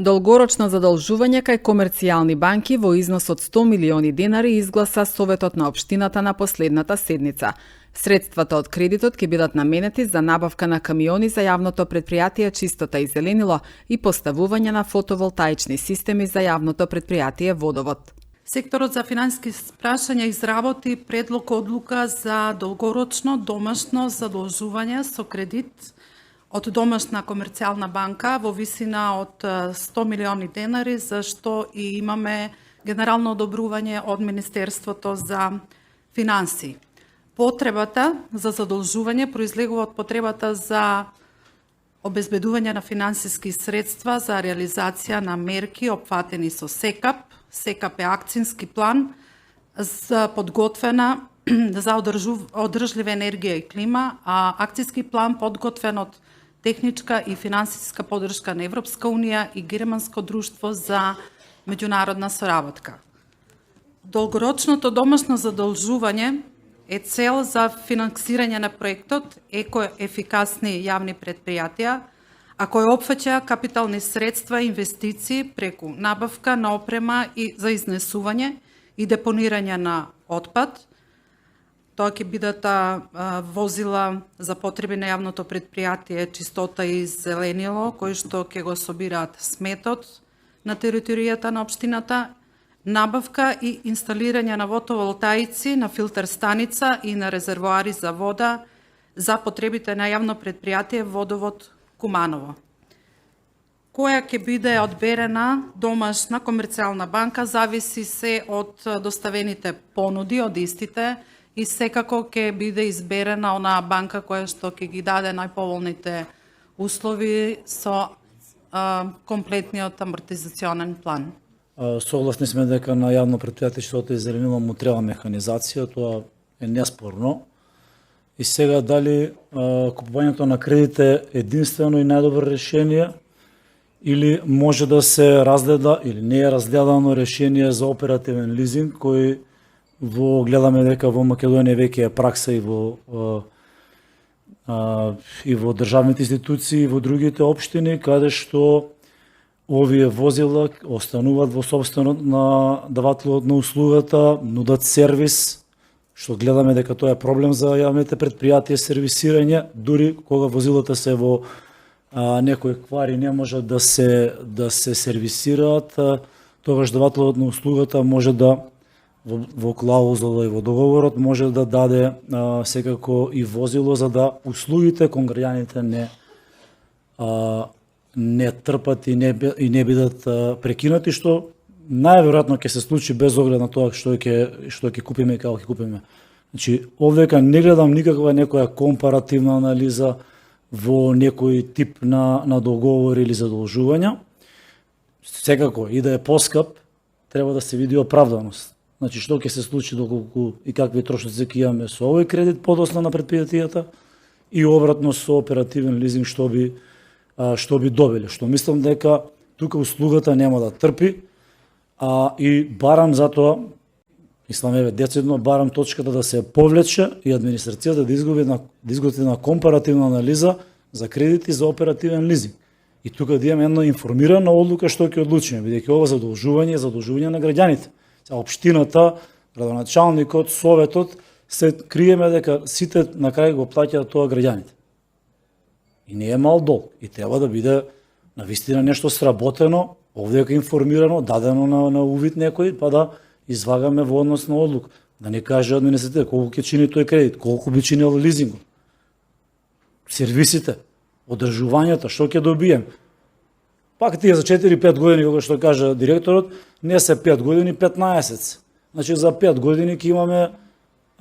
Долгорочно задолжување кај комерцијални банки во износ од 100 милиони денари изгласа Советот на општината на последната седница. Средствата од кредитот ќе бидат наменети за набавка на камиони за јавното претпријатие Чистота и зеленило и поставување на фотоволтаични системи за јавното претпријатие Водовод. Секторот за финансиски прашања изработи предлог одлука за долгорочно домашно задолжување со кредит од домашна комерцијална банка во висина од 100 милиони денари, за што и имаме генерално одобрување од Министерството за финансии. Потребата за задолжување произлегува од потребата за обезбедување на финансиски средства за реализација на мерки опфатени со СЕКАП. СЕКАП е акцински план за подготвена за одржлива енергија и клима, а акцијски план подготвен од техничка и финансиска поддршка на Европска унија и Германско друштво за меѓународна соработка. Долгорочното домашно задолжување е цел за финансирање на проектот екоефикасни јавни претпријатија, а кој опфаќа капитални средства и инвестиции преку набавка на опрема и за изнесување и депонирање на отпад. Тоа ќе бидат возила за потреби на јавното претпријатие Чистота и зеленило, кои што ќе го собираат сметот на територијата на општината, набавка и инсталирање на фотоволтаици, на филтер станица и на резервоари за вода за потребите на јавно претпријатие Водовод Куманово. Која ќе биде одберена домашна комерцијална банка зависи се од доставените понуди од истите и секако ќе биде изберена онаа банка која што ќе ги даде најповолните услови со комплетниот амортизационен план. Согласни сме дека на јавно претпријатие Чистота и зеленило му треба механизација, тоа е неспорно. И сега дали купувањето на кредит е единствено и најдобро решение или може да се разгледа или не е разгледано решение за оперативен лизинг кој гледаме дека во Македонија веќе е пракса и во државните институции и во другите општини, каде што овие возила остануваат во собственост на давателот на услугата, нудат сервис, што гледаме дека тоа е проблем за јавните претпријатија, сервисирање, дури кога возилата се во некои квари не може да се сервисираат, тогаш давателот на услугата може да во клаузула и во договорот може да даде секако и возило за да услугите кон граѓаните не трпат и не бидат прекинати, што најверојатно ќе се случи без оглед на тоа што ќе купиме и како ќе купиме. Значи, овдека не гледам никаква некоја компаративна анализа во некој тип на договор или задолжувања. Секако, и да е поскап, треба да се види оправданост. Значи, што ќе се случи доколку и какви трошоци ќе имаме со овој кредит подоцна на претпријатијата и обратно со оперативен лизинг што би добиле. Што мислам дека тука услугата нема да трпи, и барам затоа, мислам децидно, барам точката да се повлече и администрацијата да изготви на компаративна анализа за кредити за оперативен лизинг. И тука да имаме една информирана одлука што ќе одлучиме, бидејќи ова задолжување е задолжување на граѓаните. Општината, градоначалникот, советот, се криеме дека сите на крај го плаќаат тоа граѓаните. И не е мал долг. И треба да биде навистина нешто сработено, овдека информирано, дадено на увид некој, па да извагаме во однос на одлука. Да не каже администрацијата колку ќе чини тој кредит, колку би чинил лизингот. Сервисите, одржувањето, што ќе добием. Пак тие за 4-5 години, како што кажа директорот, не се 5 години, 15. Значи за 5 години ќе имаме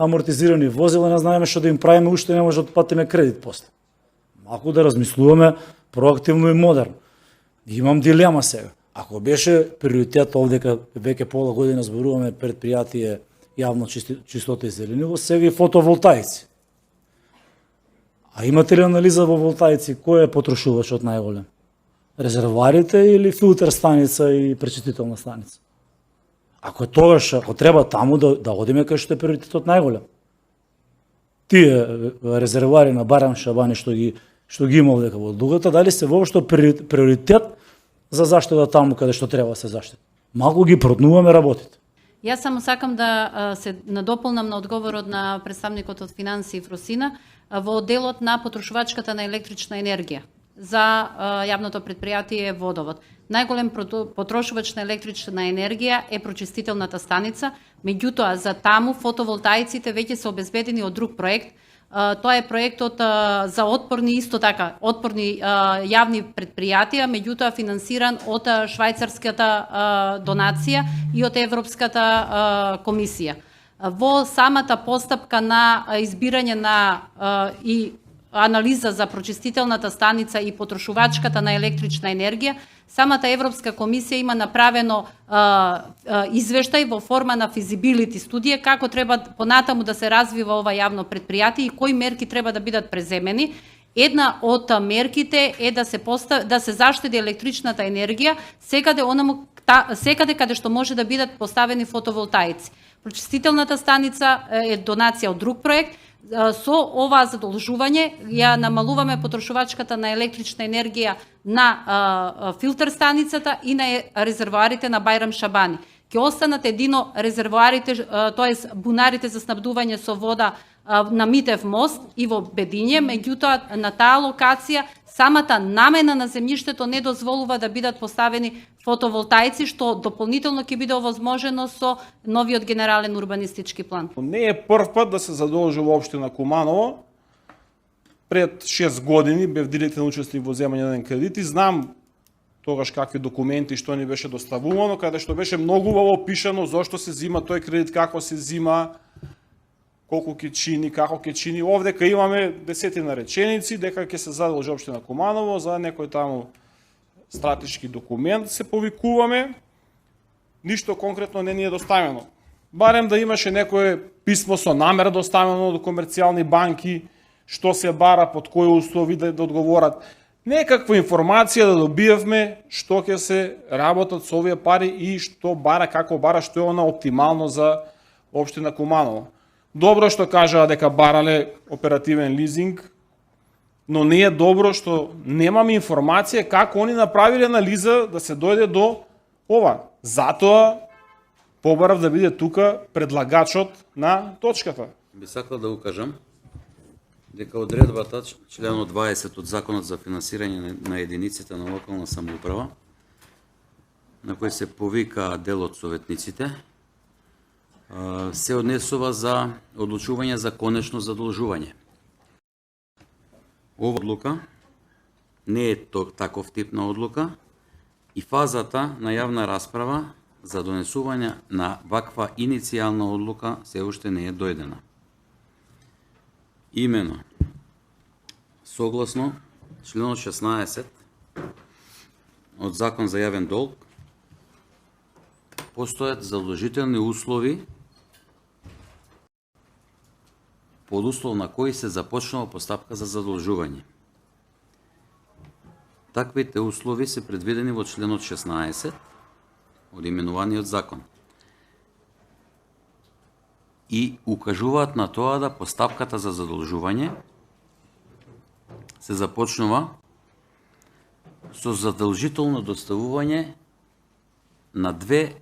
амортизирани возила, не знаеме што да им правиме, уште не може да отплатиме кредит после. Малку да размислуваме проактивно и модерно. Имам дилема сега. Ако беше приоритет овдека веќе пола година зборуваме претпријатие јавно Чистота и зеленило, сега и фотоволтаици. А имате ли анализа во волтаици кој е потрошувачот најголем? Резервоарите или филтер станица и пречистителна станица? Ако тогаш, ако треба таму да одиме кај што е приоритетот најголем. Тие резервоари на Барам Шабани што ги има овдека во Дугата, дали се воопшто приоритет за заштита таму каде што треба да се заштити. Малку ги проднуваме работите. Јас само сакам да се надополнам на одговорот на представникот од финансии Фросина во делот на потрошувачката на електрична енергија за јавното предпријатие Водовод. Најголем потрошувач на електрична енергија е прочистителната станица, меѓутоа за таму фотоволтаиците веќе се обезбедени од друг проект. Тоа е проектот за отпорни, исто така, отпорни јавни предпријатија, меѓутоа финансиран од швајцарската донација и од Европската комисија. Во самата постапка на избирање на и анализа за прочистителната станица и потрошувачката на електрична енергија, самата Европска комисија има направено извештај во форма на feasibility студија како треба понатаму да се развива ова јавно предпријатие и кои мерки треба да бидат преземени. Една од мерките е да се заштеди електричната енергија секаде каде што може да бидат поставени фотоволтаици. Прочистителната станица е донација од друг проект. Со ова задолжување ја намалуваме потрошувачката на електрична енергија на филтер станицата и на резервоарите на Бајрам Шабани. Ќе останат едино резервоарите, тоест бунарите за снабдување со вода на Митев мост и во Бедиње, меѓутоа на таа локација самата намена на земјиштето не дозволува да бидат поставени фотоволтаици, што дополнително ќе биде овозможено со новиот генерален урбанистички план. Не е прв пат да се задолжува општина Куманово. Пред 6 години бев директен учесник во земање на еден кредит и знам тогаш какви документи што ни беше доставувано, каде што беше многу убаво пишано зошто се зима тој кредит, како се зима, колку ќе чини, како ќе чини. Овдека имаме десетина реченици дека ќе се задолжи општина Куманово за некој таму стратешки документ се повикуваме. Ништо конкретно не ни е доставено. Барем да имаше некое писмо со намера доставено до комерцијални банки, што се бара, под кои услови да одговорат. Некаква информација да добиевме што ќе се работат со овие пари и што бара, како бара, што е она оптимално за општина Куманово. Добро што кажаа дека барале оперативен лизинг, но не е добро што немаме информација како они направиле анализа да се дојде до ова. Затоа побарав да биде тука предлагачот на точката. Би сакал да укажам дека одредбата членот 20 од Законот за финансирање на единиците на локална самоуправа, на кој се повика дел од советниците, се однесува за одлучување за конечно задолжување. Ова одлука не е таков тип на одлука и фазата на јавна расправа за донесување на ваква иницијална одлука се уште не е дојдена. Имено, согласно членот 16 од Закон за јавен долг, постојат задолжителни услови под услов на кои се започнува постапка за задолжување. Таквите услови се предвидени во членот 16 од именуваниот закон и укажуваат на тоа да постапката за задолжување се започнува со задолжително доставување на две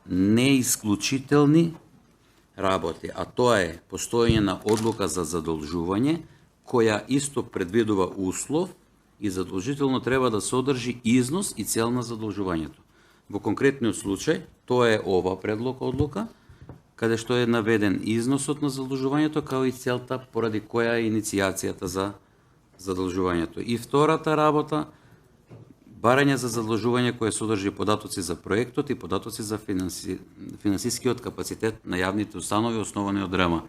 неисклучителни работи, а тоа е постоење на одлука за задолжување, која исто предвидува услов и задолжително треба да содржи износ и цел на задолжувањето. Во конкретниот случај, тоа е ова предлог одлука, каде што е наведен износот на задолжувањето, као и целта поради која е иницијацијата за задолжувањето. И втората работа, барање за задолжување кое содржи податоци за проектот и податоци за финансискиот капацитет на јавните установи основани од РМ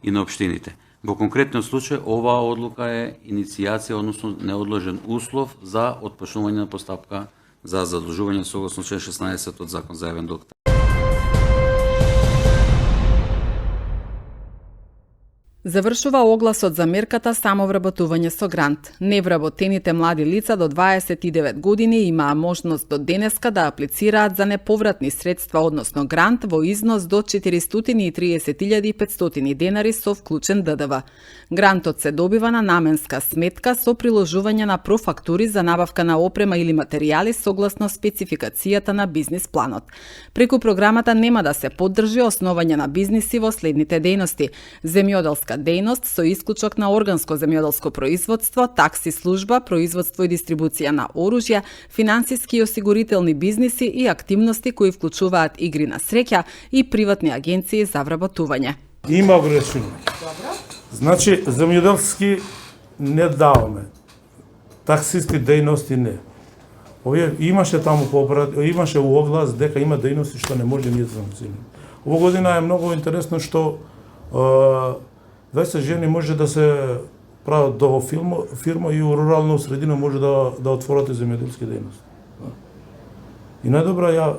и на општините. Во конкретниот случај, оваа одлука е иницијација, односно неодложен услов за отпочнување на постапка за задолжување согласно член 16 од Закон за јавен долг. Завршува огласот за мерката самовработување со грант. Невработените млади лица до 29 години имаа можност до денеска да аплицираат за неповратни средства, односно грант во износ до 430.500 денари со вклучен ДДВ. Грантот се добива на наменска сметка со приложување на профактури за набавка на опрема или материјали согласно спецификацијата на бизнис планот. Преку програмата нема да се поддржи основање на бизниси во следните дејности: земјоделска дејност со исклучок на органско земјоделско производство, такси служба, производство и дистрибуција на оружја, финансиски и осигурителни бизниси и активности кои вклучуваат игри на среќа и приватни агенции за вработување. Има ограничување. Значи, земјоделски не даваме. Таксиски дејности не. Овие имаше таму имаше у оглас дека има дејности што не може ние да санкционираме. Ова година е многу интересно што 20 жени може да се прават до фирма и у рурална средина може да отворат земјоделски дејности. И најдобро ја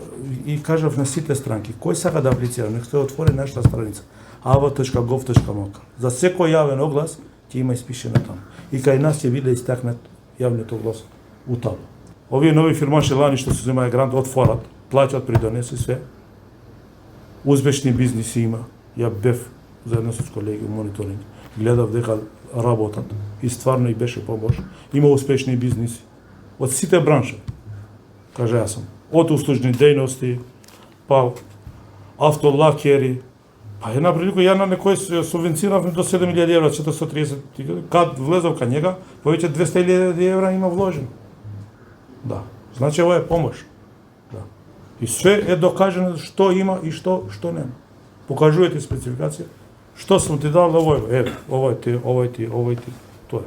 и кажав на сите странки, кој сака да аплицира, нека се отвори нашата страница ava.gov.mk. За секој јавен оглас ќе има испишено таму. И кај нас ќе биде истакнат јавниот оглас у таму. Овие нови фирмаши лани што се земаја грант отворат, плаќаат придонеси све. Успешни бизниси има. Ја бев заедно со колеги у мониторинг. Гледав дека работат и стварно и беше помош. Има успешни бизниси од сите бранши. Кажа јас сум. Од услужни дејности, па автолакери, па една прилика ја на некој субвенцирав до 7.000 евра, 430, кад влезав кај njega, повеќе 200.000 евра има вложено. Да, значи ова е помош. Да. И све е докажено што има и што нема. Покажувате спецификација, што сум ти дал, еве, овој ти, тоа е.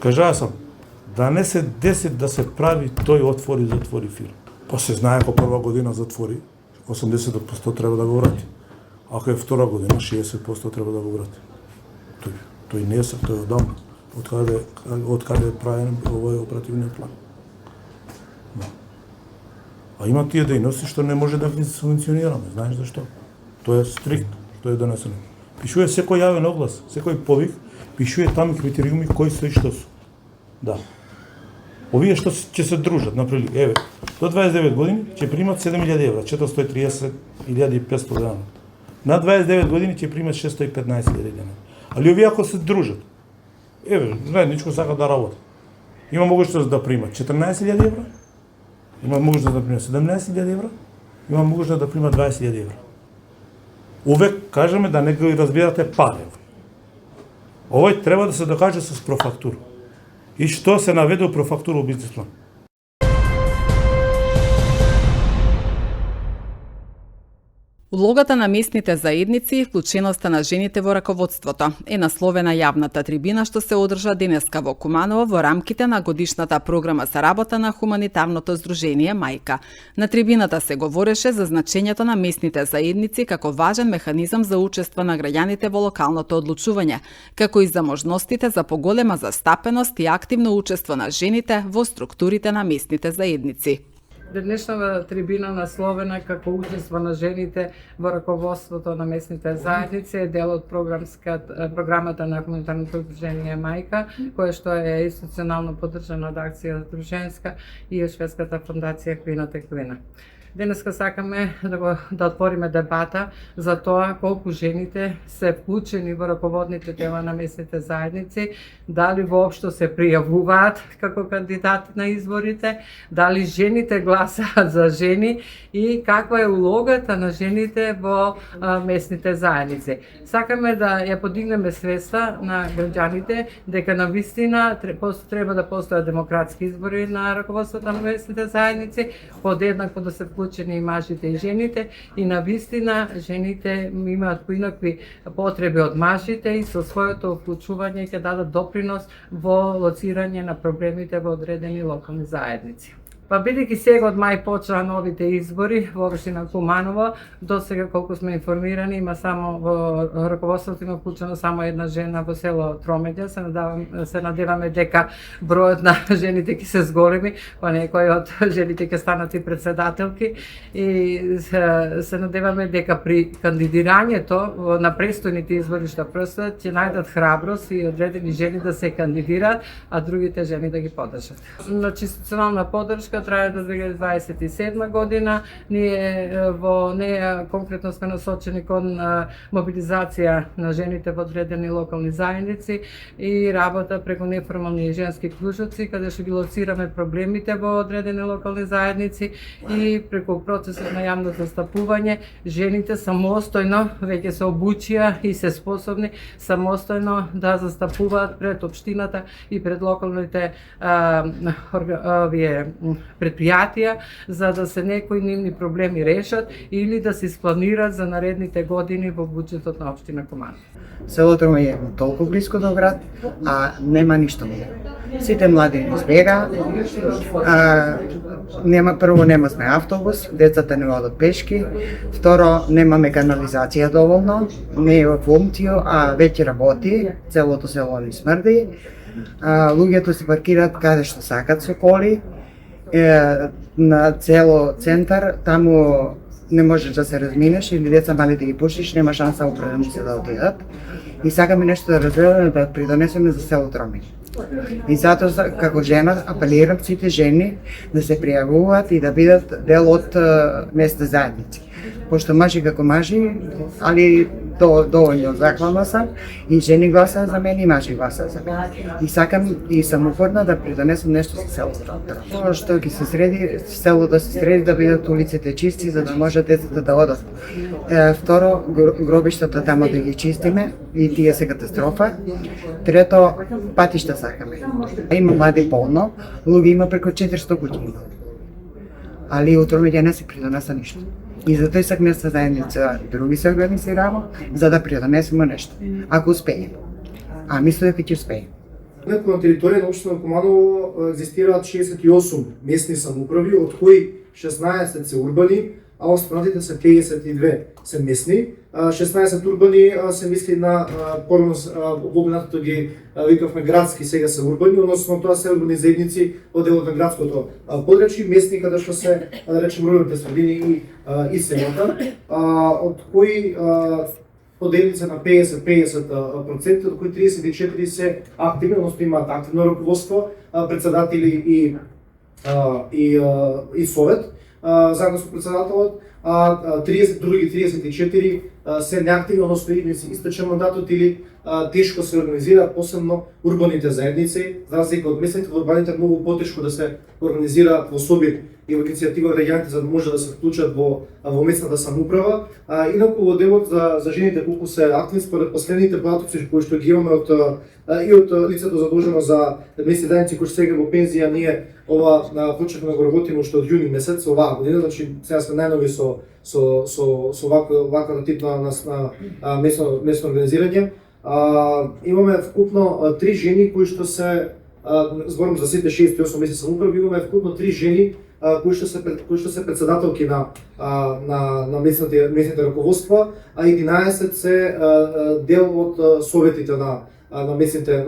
Кажа сам, да не се деси да се прави тој затвори фирма. Па се знае ако прва година затвори, 80% треба да го врати. Ако е втора година, 60% треба да го врати. Тој не е се, тој е одамна. Откаде е правен овој оперативниот план. Да. А има тие дејности што не може да ги субвенционираме, знаеш зашто? Тоа е стриктно, што е донесено. Пишува секој јавен оглас, секој повик, пишува таму критериуми кои се и што се. Да. Овие што ќе се дружат, например, еве, до 29 години ќе примат 7.000 евра, 430.500 денари. На 29 години ќе примат 615.000 денари. Али овие ако се дружат, еве, заедничко сакат да работат. Има можност да примат 14.000 евра, има можност да примат 17.000 евра, има можност да примат 20.000 евра. Увек кажеме да не го разбирате пари. Овој треба да се докаже со профактура. И што се наведе у профактура у бизнис план. Улогата на местните заедници и вклученоста на жените во раководството е насловена јавната трибина што се одржа денеска во Куманово во рамките на годишната програма за работа на хуманитарното здружение Мајка. На трибината се говореше за значењето на местните заедници како важен механизам за учество на граѓаните во локалното одлучување, како и за можностите за поголема застапеност и активно учество на жените во структурите на местните заедници. Денешната трибина насловена како учество на жените во раководството на местните заедници е дел од програмата на хуманитарното здружение Мајка, кое што е институционално поддржана од акција Друженска и Шведската фондација Квината Квина. Денеска сакаме да отвориме дебата за тоа колку жените се вклучени во раководните тела на местните заедници, дали воопшто се пријавуваат како кандидати на изборите, дали жените гласаат за жени и каква е улогата на жените во местните заедници. Сакаме да ја подигнеме свеста на граѓаните дека навистина треба да постојат демократски избори на раководството на местните заедници, подеднакво да се вклучени и мажите и жените и навистина жените имаат поинакви потреби од мажите и со своето вклучување ќе дадат допринос во лоцирање на проблемите во одредени локални заедници. Па бидејќи сега од мај почнаа новите избори во општина Куманово, до сега колку сме информирани има само во раководството има вклучено само една жена во село Тромеѓа. Се надеваме дека бројот на жените ќе се зголеми, па некои од жените ќе станат и председателки и се надеваме дека при кандидирањето на престојните избори што предстојат ќе најдат храброст и одредени жени да се кандидираат, а другите жени да ги поддржат. Значи институционална поддршка трае до 2027 година. Ние во неја конкретно сме насочени кон мобилизација на жените во одредени локални заедници и работа преку неформални женски кружоци, каде што ги лоцираме проблемите во одредени локални заедници и преку процесот на јавно застапување, жените самостојно веќе се обучија и се способни самостојно да застапуваат пред општината и пред локалните предпријатија, за да се некои нивни проблеми решат или да се испланират за наредните години во буџетот на општина Куманово. Селото е толку близко до град, а нема ништо. Сите млади избега, нема сме автобус, децата не одат пешки, второ немаме канализација доволно, не е во функцијо, а веќе работи, целото село ни смрди, луѓето се паркираат каде што сакат со коли, на цело центар, таму не можеш да се разминеш или деца мали да ги пуштиш, нема шанса определено да отидат. И сакаме нешто да развиваме, да придонесеме за село Тромеѓа. И затоа како жена апелирам сите жени да се пријавуваат и да бидат дел од местни заедници. Пошто мажи како мажи, али доволно захвална сам и жени гласаа за мене и мажи гласаа за мене. И сакам и сам упорна да придонесам нешто за селото. Тоа што ќе се среди, селото да се среди, да бидат улиците чисти за да може децата да одат. Второ, гробиштата тамо да ги чистиме и тие се катастрофа. Трето, патишта сакаме. Има млади полно, луѓе има преку 400 куќи. Али у Тромеѓа не се придонеса ништо. И затоа сак места заедница други се организирamo за да придонесеме нешто. Ако успееме. А мислам дека ќе успееме. На територија на општина Куманово екзистираат 68 местни самоуправи, од кои 16 се урбани, а останатите се 52 се местни. 16 урбани се мисли на порано во минатото ги викавме градски, сега се урбани, односно тоа се урбани заедници од делот на градското подрачје, местни каде што се да речем руралните средини и селата, од кои поделени се на 50%, од кои 34 се активни, односно имаат активно раководство, председатели и совет, заедно со председателот, а други 34 се неактивни, односно или се истече мандатот или тешко се организираат, посебно урбаните заедници, за разлика од местните, во урбаните многу потешко да се организираат во собир и во иницијатива граѓаните за да може да се вклучат во местната самоуправа. Инаку во делот за жените колку се активни според последните податоци кои што ги имаме од лицето задолжено за местни заедници кои сега во пензија, ние ова почнавме да го работиме уште од јуни месец оваа година, значи сега сме најнови со ваква тип на местно организирање. Имаме вкупно 3 жени кои што се зборам за сите 68 местни самоуправи, имаме вкупно 3 жени кои што се председателки на местните раководства, а 11 се дел од советите на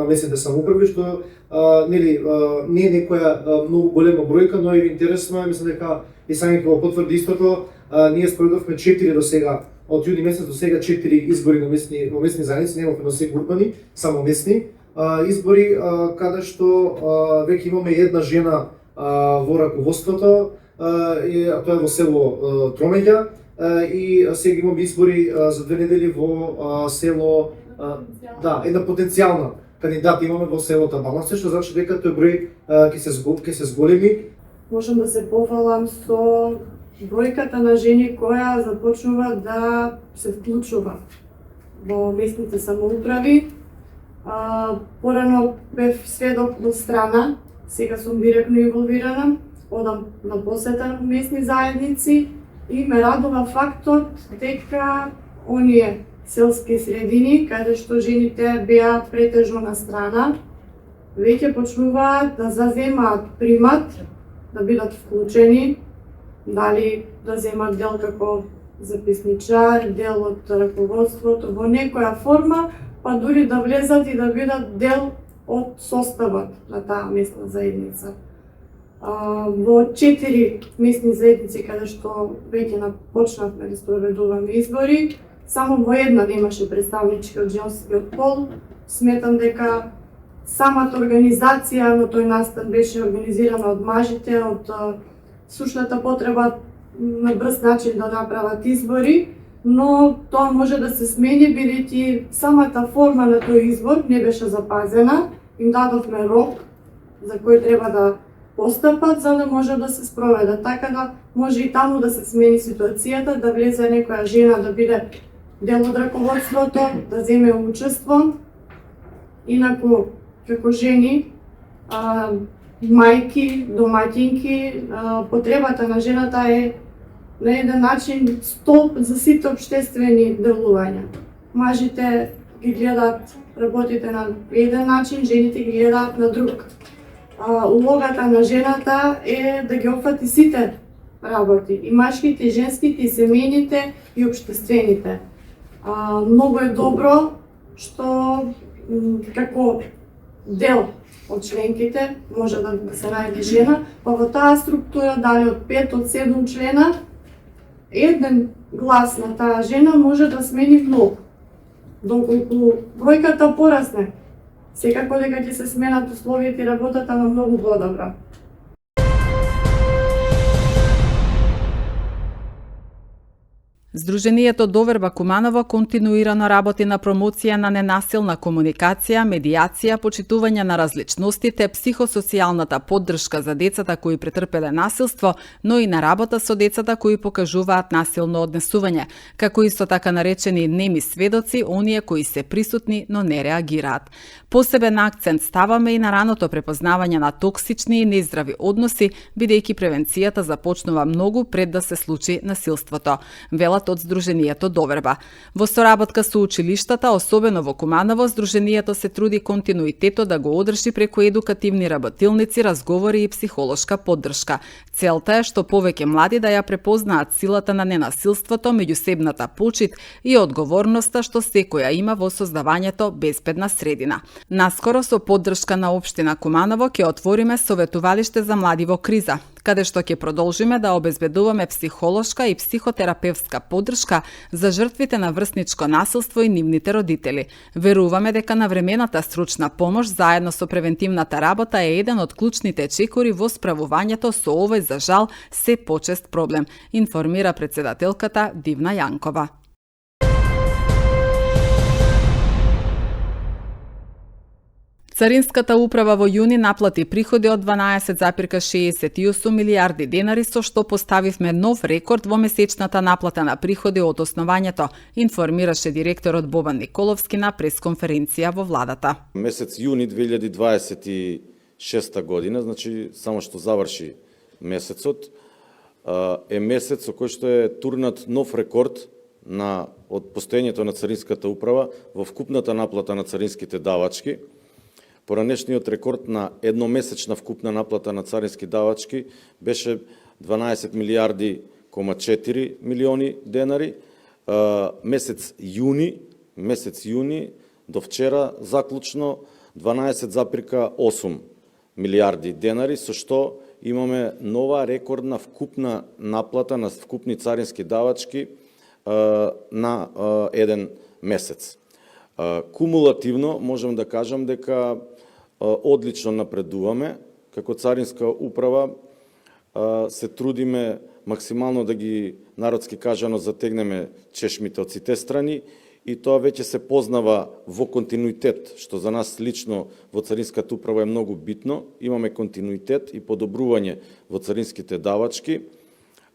местните самоуправи, што не е некоја многу голема бројка, но е интересно, мислам дека и самите го потврди истото. Ние споредовме 4 до сега, од јуни месец до сега 4 избори во местни заедници, нема до сега урбани, само местни избори, каде што веќе имаме една жена во раководството, а тоа е во село Тромеѓа, и сега имаме избори за 2 недели во село, една потенцијална кандидат имаме во селото Балансе, што значи дека тој број ќе се зголеми. Можам да се пофалам со бројката на жени која започнува да се вклучува во местните самоуправи. Порано бев сведок од страна, сега сум директно инволвирана, одам на посета местни заедници и ме радува фактот дека оние селски средини, каде што жените беа претежно на страна, веќе почнуваат да заземаат примат да бидат вклучени, дали да земат дел како записничар, дел од раководството во некоја форма, па дури да влезат и да бидат дел од составот на таа местна заедница. Во 4 местни заедници каде што веќе почнавме да спроведуваме избори, само во една немаше представнички од женскиот пол. Сметам дека самата организација на тој настан беше организирана од мажите, од сушната потреба на брз начин да направат избори, но тоа може да се смени бидејќи самата форма на тој избор не беше запазена. Им дадовме рок за кој треба да постапат за да може да се спроведат. Така да може и таму да се смени ситуацијата, да влезе некоја жена да биде дел од раководството, да земе учество. Инаку, како жени, мајки, домаќинки, потребата на жената е на еден начин столб за сите општествени делувања. Мажите ги гледаат работите на еден начин, жените ги гледаат на друг. Улогата на жената е да ги опфати сите работи, и машките, и женските, и семејните, и општествените. Многу е добро што како дел од членките може да се најде жена, па во таа структура, дали од 5 од 7 члена, еден глас на таа жена може да смени многу. Доколку бројката порасне, секако дека ќе се сменат условијата и работата на многу подобро. Сдруженијето Доверба Куманово континуирано работи на промоција на ненасилна комуникација, медијација, почитување на различностите, психосоцијалната поддршка за децата кои претрпеле насилство, но и на работа со децата кои покажуваат насилно однесување, како исто така наречени неми сведоци, оние кои се присутни но не реагираат. Посебен акцент ставаме и на раното препознавање на токсични и нездрави односи, бидејќи превенцијата започнува многу пред да се случи насилството, велат од Сдруженијето Доверба. Во соработка со училиштата, особено во Куманово, Сдруженијето се труди континуитетот да го одржи преку едукативни работилници, разговори и психолошка поддршка. Целта е што повеќе млади да ја препознаат силата на ненасилството, меѓусебната почит и одговорноста што секоја има во создавањето безбедна средина. Наскоро со поддршка на општина Куманово ќе отвориме советувалиште за млади во криза, каде што ќе продолжиме да обезбедуваме психолошка и психотерапевтска поддршка за жртвите на врсничко насилство и нивните родители. Веруваме дека навремената стручна помош заедно со превентивната работа е еден од клучните чекори во справувањето со овој за жал се почест проблем, информира председателката Дивна Јанкова. Царинската управа во јуни наплати приходи од 12,68 милијарди денари, со што поставивме нов рекорд во месечната наплата на приходи од основањето, информираше директорот Бобан Николовски на пресконференција во владата. Месец јуни 2026 година, значи само што заврши месецот, е месец со кој што е турнат нов рекорд од постоењето на Царинската управа во вкупната наплата на царинските давачки. Поранешниот рекорд на едномесечна вкупна наплата на царински давачки беше 12 милијарди 4 милиони денари. Месец јуни до вчера заклучно 12,8 милијарди денари, со што имаме нова рекордна вкупна наплата на вкупни царински давачки на еден месец. Кумулативно можам да кажам дека одлично напредуваме. Како Царинска управа се трудиме максимално да ги, народски кажано, затегнеме чешмите од сите страни, и тоа веќе се познава во континуитет, што за нас лично во Царинската управа е многу битно. Имаме континуитет и подобрување во царинските давачки.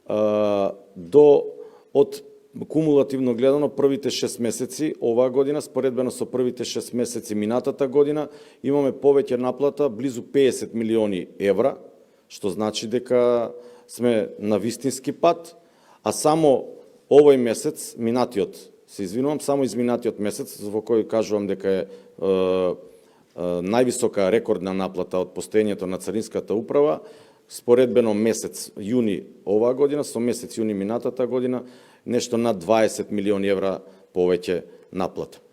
Од кумулативно гледано, првите 6 месеци оваа година, споредбено со првите 6 месеци минатата година, имаме повеќе наплата, близу 50 милиони евра, што значи дека сме на вистински пат, а само овој месец, само изминатиот месец, во кој кажувам дека е највисока рекордна наплата од постоењето на Царинската управа, споредбено месец јуни оваа година со месец јуни минатата година, нешто над 20 милиони евра повеќе наплата.